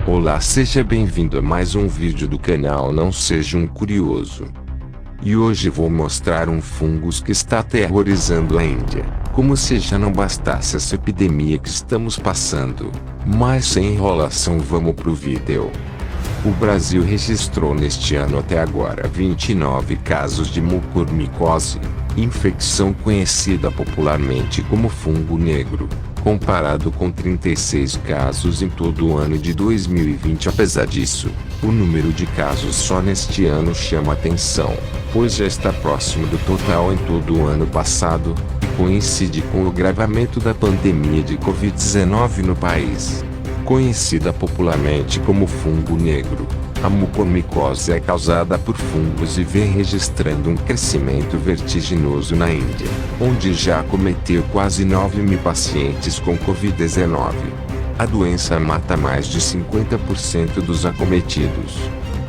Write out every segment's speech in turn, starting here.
Olá, seja bem-vindo a mais um vídeo do canal Não Seja um Curioso. E hoje vou mostrar um fungus que está aterrorizando a Índia, como se já não bastasse essa epidemia que estamos passando. Mas sem enrolação, vamos pro vídeo. O Brasil registrou neste ano até agora 29 casos de mucormicose, infecção conhecida popularmente como fungo negro, comparado com 36 casos em todo o ano de 2020. Apesar disso, o número de casos só neste ano chama atenção, pois já está próximo do total em todo o ano passado, e coincide com o agravamento da pandemia de Covid-19 no país. Conhecida popularmente como fungo negro, a mucormicose é causada por fungos e vem registrando um crescimento vertiginoso na Índia, onde já acometeu quase 9.000 pacientes com Covid-19. A doença mata mais de 50% dos acometidos.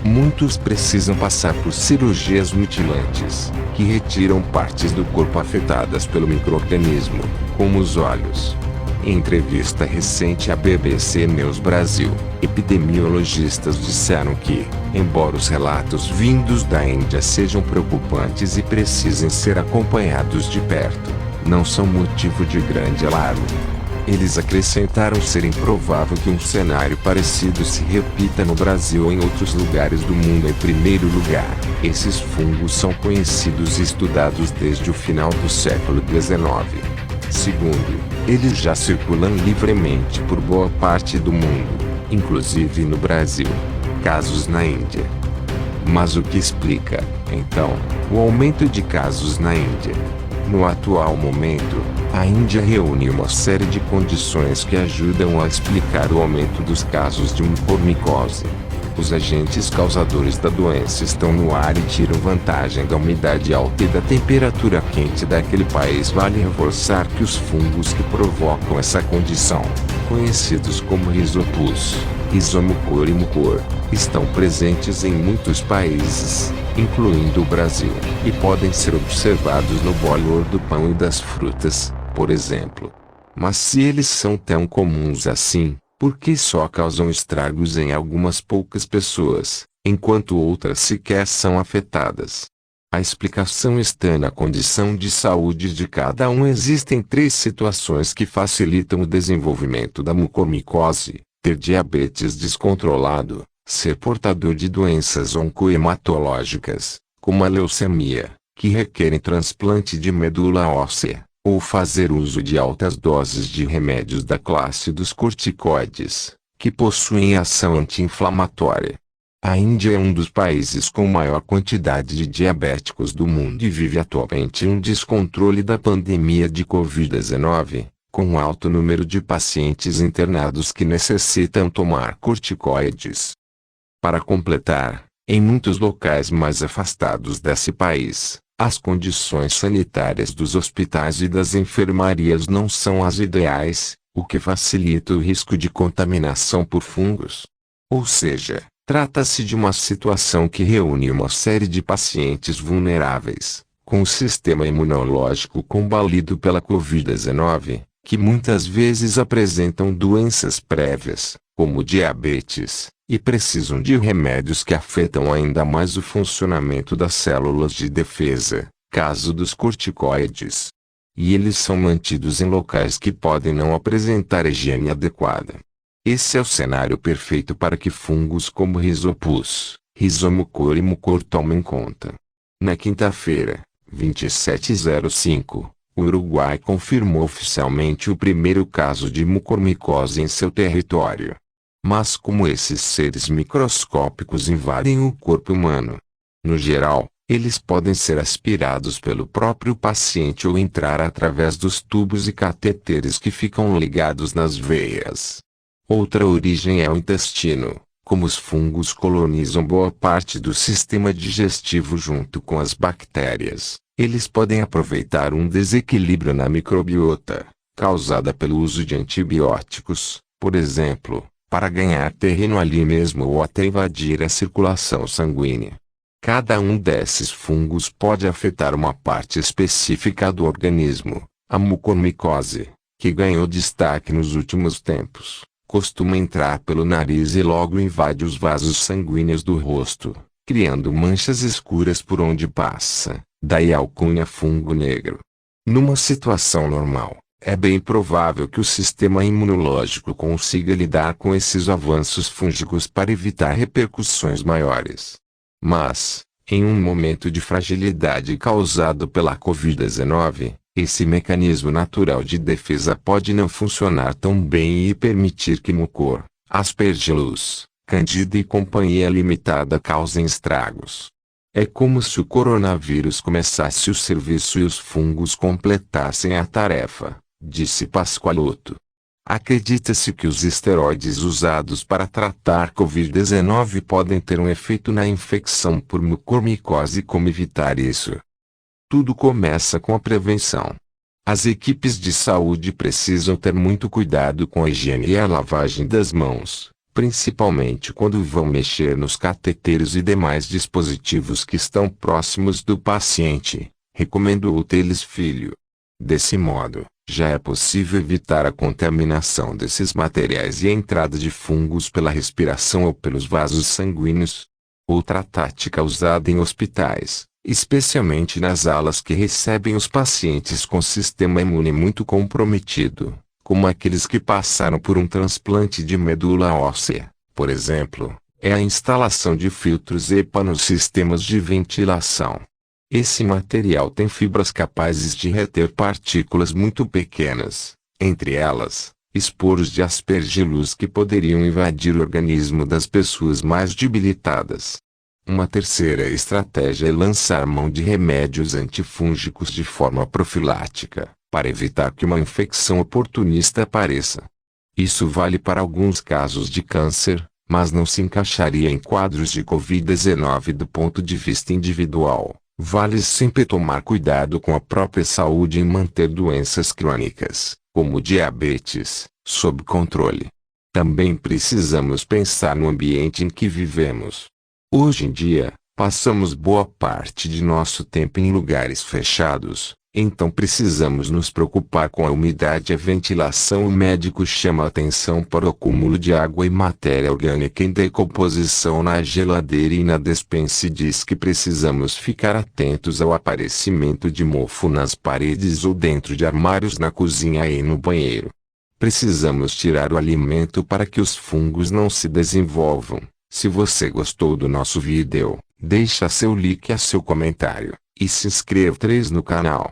Muitos precisam passar por cirurgias mutilantes, que retiram partes do corpo afetadas pelo micro-organismo, como os olhos. Em entrevista recente à BBC News Brasil, epidemiologistas disseram que, embora os relatos vindos da Índia sejam preocupantes e precisem ser acompanhados de perto, não são motivo de grande alarme. Eles acrescentaram ser improvável que um cenário parecido se repita no Brasil ou em outros lugares do mundo. Em primeiro lugar, esses fungos são conhecidos e estudados desde o final do século XIX. Segundo, eles já circulam livremente por boa parte do mundo, inclusive no Brasil. Casos na Índia. Mas o que explica, então, o aumento de casos na Índia? No atual momento, a Índia reúne uma série de condições que ajudam a explicar o aumento dos casos de mucormicose. Os agentes causadores da doença estão no ar e tiram vantagem da umidade alta e da temperatura quente daquele país. Vale reforçar que os fungos que provocam essa condição, conhecidos como Rhizopus, Rhizomucor e mucor, estão presentes em muitos países, incluindo o Brasil, e podem ser observados no bolor do pão e das frutas, por exemplo. Mas se eles são tão comuns assim, por que só causam estragos em algumas poucas pessoas, enquanto outras sequer são afetadas? A explicação está na condição de saúde de cada um. Existem 3 situações que facilitam o desenvolvimento da mucormicose: ter diabetes descontrolado, ser portador de doenças oncohematológicas, como a leucemia, que requerem transplante de medula óssea, ou fazer uso de altas doses de remédios da classe dos corticoides, que possuem ação anti-inflamatória. A Índia é um dos países com maior quantidade de diabéticos do mundo e vive atualmente um descontrole da pandemia de Covid-19, com um alto número de pacientes internados que necessitam tomar corticoides. Para completar, em muitos locais mais afastados desse país, as condições sanitárias dos hospitais e das enfermarias não são as ideais, o que facilita o risco de contaminação por fungos. Ou seja, trata-se de uma situação que reúne uma série de pacientes vulneráveis, com o sistema imunológico combalido pela Covid-19, que muitas vezes apresentam doenças prévias, como diabetes, e precisam de remédios que afetam ainda mais o funcionamento das células de defesa, caso dos corticoides. E eles são mantidos em locais que podem não apresentar higiene adequada. Esse é o cenário perfeito para que fungos como Rhizopus, Rhizomucor e mucor tomem conta. Na quinta-feira, 27/05, o Uruguai confirmou oficialmente o primeiro caso de mucormicose em seu território. Mas como esses seres microscópicos invadem o corpo humano? No geral, eles podem ser aspirados pelo próprio paciente ou entrar através dos tubos e cateteres que ficam ligados nas veias. Outra origem é o intestino, como os fungos colonizam boa parte do sistema digestivo junto com as bactérias. Eles podem aproveitar um desequilíbrio na microbiota, causada pelo uso de antibióticos, por exemplo, para ganhar terreno ali mesmo ou até invadir a circulação sanguínea. Cada um desses fungos pode afetar uma parte específica do organismo, a mucormicose, que ganhou destaque nos últimos tempos, costuma entrar pelo nariz e logo invade os vasos sanguíneos do rosto, criando manchas escuras por onde passa, daí a alcunha fungo negro. Numa situação normal, é bem provável que o sistema imunológico consiga lidar com esses avanços fúngicos para evitar repercussões maiores. Mas, em um momento de fragilidade causado pela Covid-19, esse mecanismo natural de defesa pode não funcionar tão bem e permitir que mucor, aspergillus, candida e companhia limitada causem estragos. É como se o coronavírus começasse o serviço e os fungos completassem a tarefa, disse Pascoaloto. Acredita-se que os esteroides usados para tratar Covid-19 podem ter um efeito na infecção por mucormicose. Como evitar isso? Tudo começa com a prevenção. As equipes de saúde precisam ter muito cuidado com a higiene e a lavagem das mãos, principalmente quando vão mexer nos cateteiros e demais dispositivos que estão próximos do paciente, recomendou o Teles Filho. Desse modo, já é possível evitar a contaminação desses materiais e a entrada de fungos pela respiração ou pelos vasos sanguíneos. Outra tática usada em hospitais, especialmente nas alas que recebem os pacientes com sistema imune muito comprometido, como aqueles que passaram por um transplante de medula óssea, por exemplo, é a instalação de filtros EPA nos sistemas de ventilação. Esse material tem fibras capazes de reter partículas muito pequenas, entre elas, esporos de aspergillus que poderiam invadir o organismo das pessoas mais debilitadas. Uma terceira estratégia é lançar mão de remédios antifúngicos de forma profilática, para evitar que uma infecção oportunista apareça. Isso vale para alguns casos de câncer, mas não se encaixaria em quadros de Covid-19 do ponto de vista individual. Vale sempre tomar cuidado com a própria saúde e manter doenças crônicas, como diabetes, sob controle. Também precisamos pensar no ambiente em que vivemos. Hoje em dia, passamos boa parte de nosso tempo em lugares fechados, então precisamos nos preocupar com a umidade e a ventilação. O médico chama atenção para o acúmulo de água e matéria orgânica em decomposição na geladeira e na despensa e diz que precisamos ficar atentos ao aparecimento de mofo nas paredes ou dentro de armários na cozinha e no banheiro. Precisamos tirar o alimento para que os fungos não se desenvolvam. Se você gostou do nosso vídeo, deixa seu like e seu comentário, e se inscreva no canal.